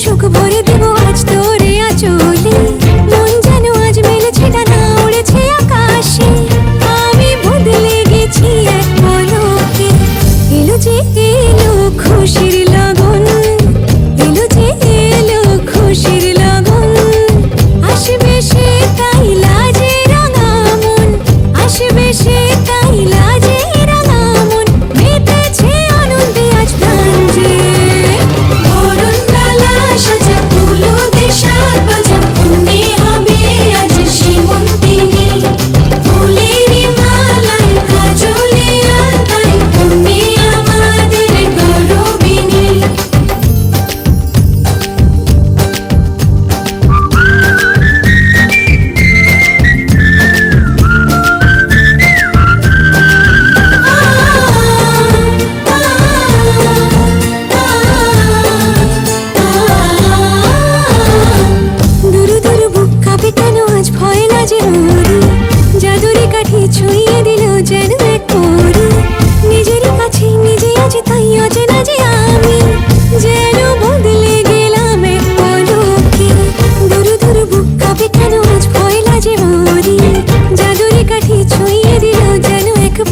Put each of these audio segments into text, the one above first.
সুখ ভরে দেব আজ তোরে।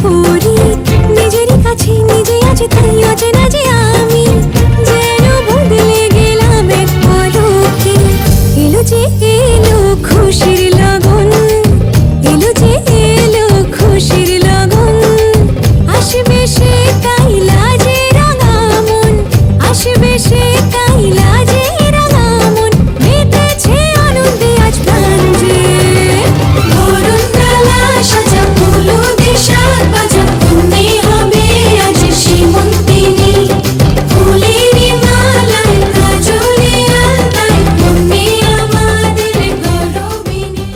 পরি, নিজেরই কাছে নিজে আছি তাই অচেনা যে আমি, যেন বদলে গেলাম এক পলকে। এলো যে এলো খুশির লগন, এলো যে এলো খুশির লগন, আসবে সে কাইলা যে রাঙা মন, আসবে সে কাইলা যে রাঙা মন, মেতেছে আনন্দে আজ প্রাণ যে। বরণ ডালা সাজা ফুলো দেশার বাজা, তুমি হবে আজ সীমন্তিনী, ফুলেরই মালায় কাজলে আলতায় তুমি আমাদের গৌরবিনী।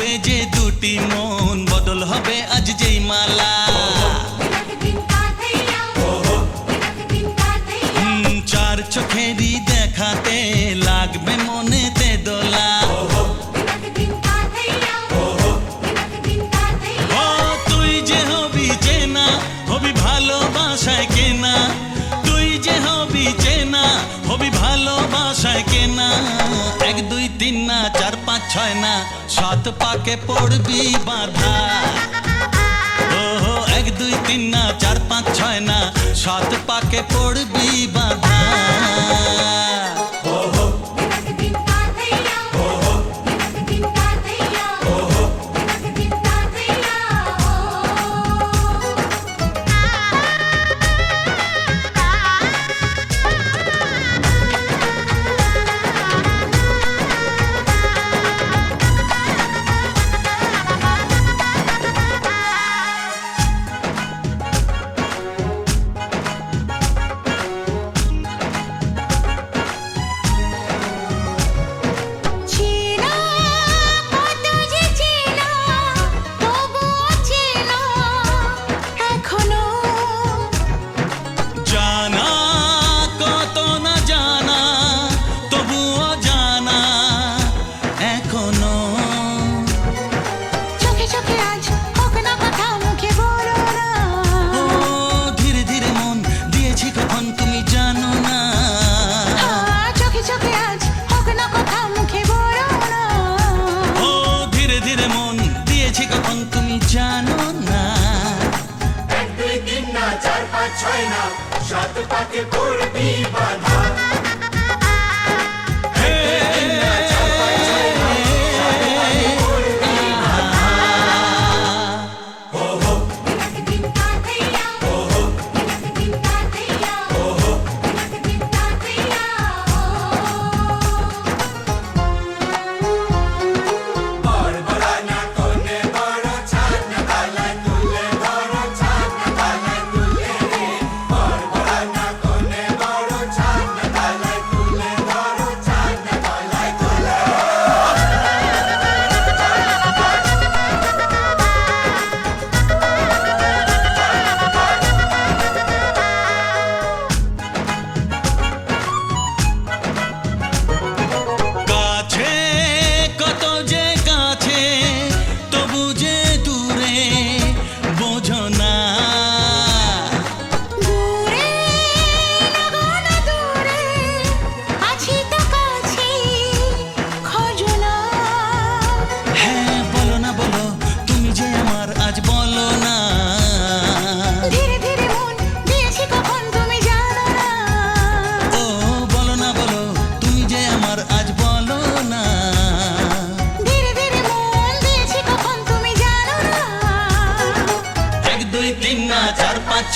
হবে যে দুটি মন, বদল হবে আজ যেই মালা। চার চোখেরই দেখাতে লাগবে মনেতে দোলা। ও তুই যে হবি চেনা, হবি ভালোবাসায় কেনা। তুই যে হবি চেনা, হবি ভালোবাসায় কেনা। 1 2 3 না 4 5 6 না 7 পাকে পড়বি বাঁধা। ও 1 2 3 না 4 5 6 না 7 পাকে পড়বি বাঁধা।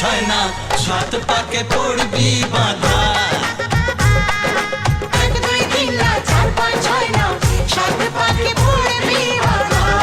ছয় না সাত পাকে পড়বি বাঁধা। 1 2 3 না 4 5 6 না 7 পাকে পড়বি বাঁধা।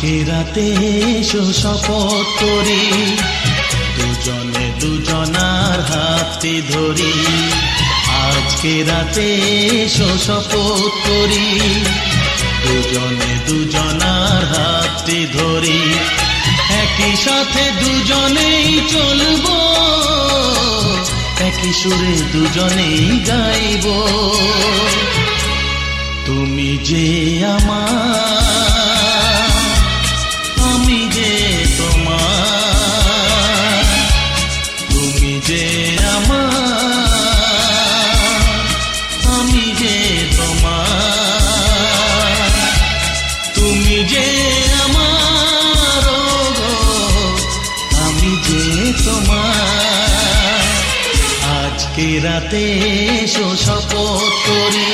আজকে রাতে এসো শপথ করি, দুজনে দুজনার হাতে ধরি। আজকে রাতে এসো শপথ করি, দুজনে দুজনার হাতে ধরি। একই সাথে দুজনেই চলবো, একই সুরে দুজনেই গাইব। তুমি যে আমার, আমি যে তোমার। তুমি যে আমার, আমি যে তোমার। তুমি যে আমার, গো আমি যে তোমার। আজকে রাতে এসো শপথ করি,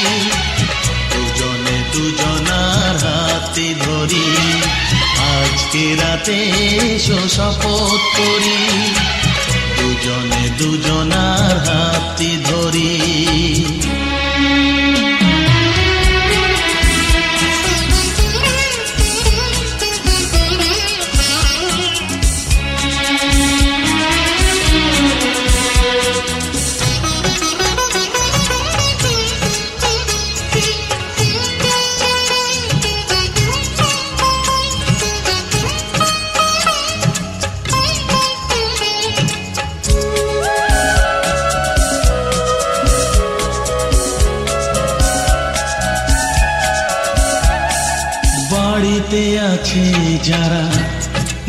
দুজনে দুজনার হাতে ধরি। আজকে রাতে এসো শপথ করি, দুজনে দুজনার হাতে ধরি। বাড়িতে আছে যারা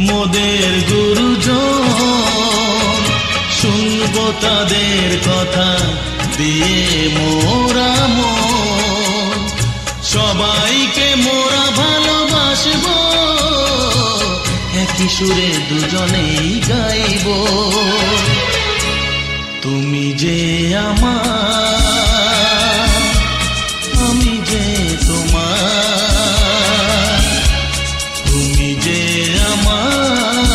মোদের গুরুজন, শুনবো তাদের কথা দিয়ে মোরা মন। সবাইকে মোরা ভালোবাসবো, একই সুরে দুজনেই গাইব। তুমি যে আমার, আমি যে তোমার। তুমি যে আমার,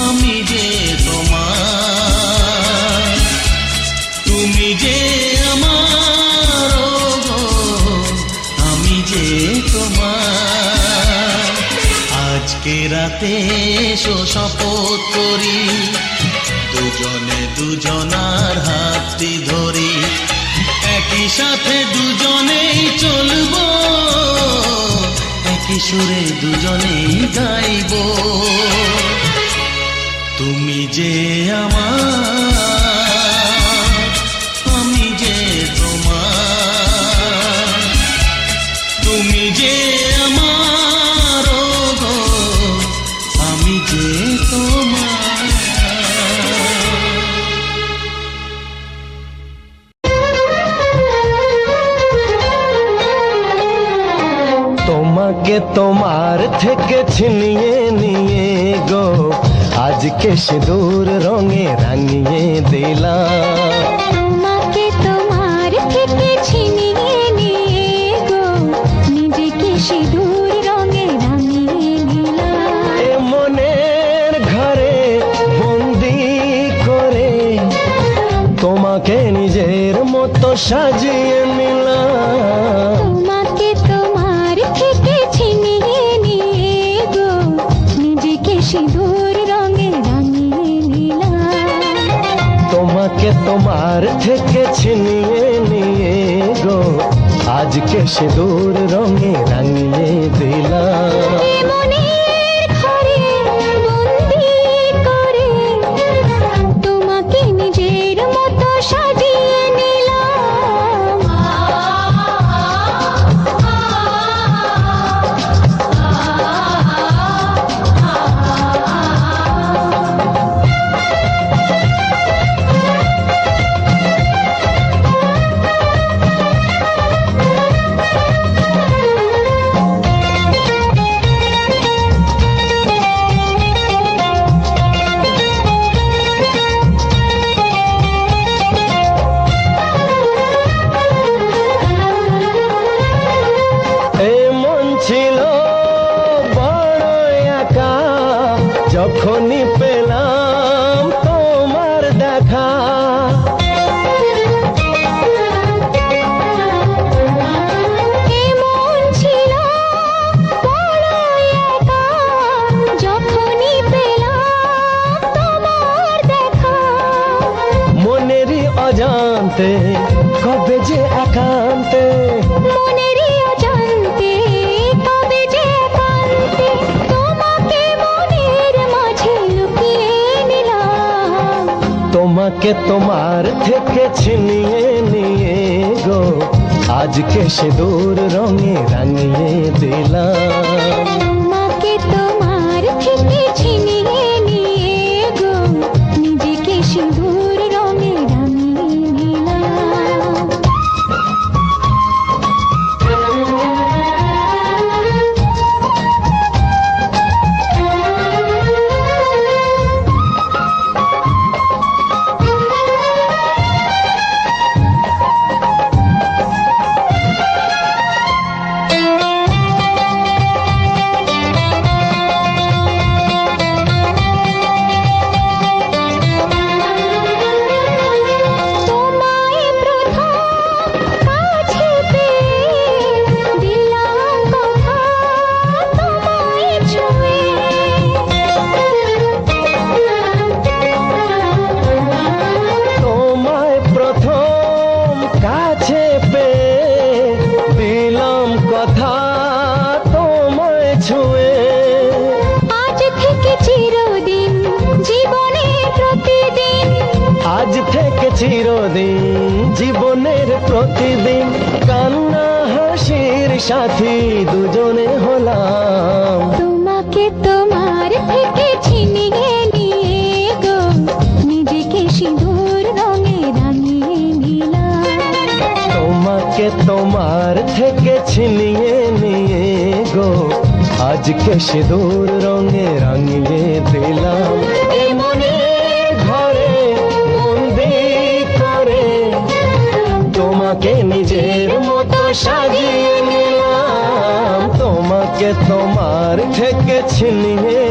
আমি যে তোমার। তুমি যে আমার, গো আমি যে তোমার। আজকে রাতে এসো শপথ করি, দুজনে দুজনার হাতটি ধরি। একই সাথে দুজনেই চলবো, একই সুরে দুজনেই গাইব। তুমি যে আমার, আমি যে তোমার। তুমি যে আমার, গো আমি যে তোমার। তোমাকে তোমার থেকে ছিনিয়ে নিয়ে গো আজকে সিঁদুর রঙে রাঙিয়ে দিলাম। তোমাকে তোমার থেকে ছিনিয়ে নিয়ে গো নিজেকে সিঁদুর রঙে রাঙিয়ে নিলাম। এ মনের ঘরে বন্দি করে তোমাকে নিজের মতো সাজিয়ে নিলাম। তোমাকে তোমার থেকে ছিনিয়ে নিয়ে গো নিজেকে সিঁদুর রঙে রাঙিয়ে নিলাম। তোমাকে তোমার থেকে ছিনিয়ে নিয়ে গো আজকে সিঁদুর রঙে রাঙিয়ে দিলাম। এ মনের ঘরে বন্দি করে তোমাকে নিজের মতো সাজিয়ে নিলাম। যখনই পেলাম তোমার দেখা, এমন ছিল একান্তে কবে যে একান্তে মনেরই অজান্তে কবে যে একান্তে তোমাকে মনের মাঝে লুকিয়ে নিলাম। তোমাকে তোমার থেকে ছিনিয়ে নিয়ে গো আজকে সিঁদুর রঙে রাঙিয়ে দিলাম। তোমাকে তোমার থেকে ছিনিয়ে নিয়ে গো নিজেকে সিঁদুর রঙে রাঙিয়ে নিলাম। তোমায় প্রথম কাছে পেয়ে দিলাম কথা তোমায় ছুঁয়ে। তোমায় প্রথম কাছে পেয়ে দিলাম কথা তোমায় ছুঁয়ে। আজ থেকে চিরদিন জীবনের প্রতিদিন আজ থেকে চিরদিন জীবনের প্রতিদিন কান্না হাসির সাথী দুজনে হলাম। তোমাকে তোমার থেকে ছিনিয়ে নিয়ে গো নিজেকে সিঁদুর রঙে রাঙিয়ে নিলাম। তোমাকে তোমার থেকে ছিনিয়ে নিয়ে গো আজকে সিঁদুর রঙে রাঙিয়ে দিলাম। এমনি ঘরে বন্দি করে তোমাকে নিজের মতো সাজিয়ে নিলাম। তোমাকে তোমার থেকে ছিনিয়ে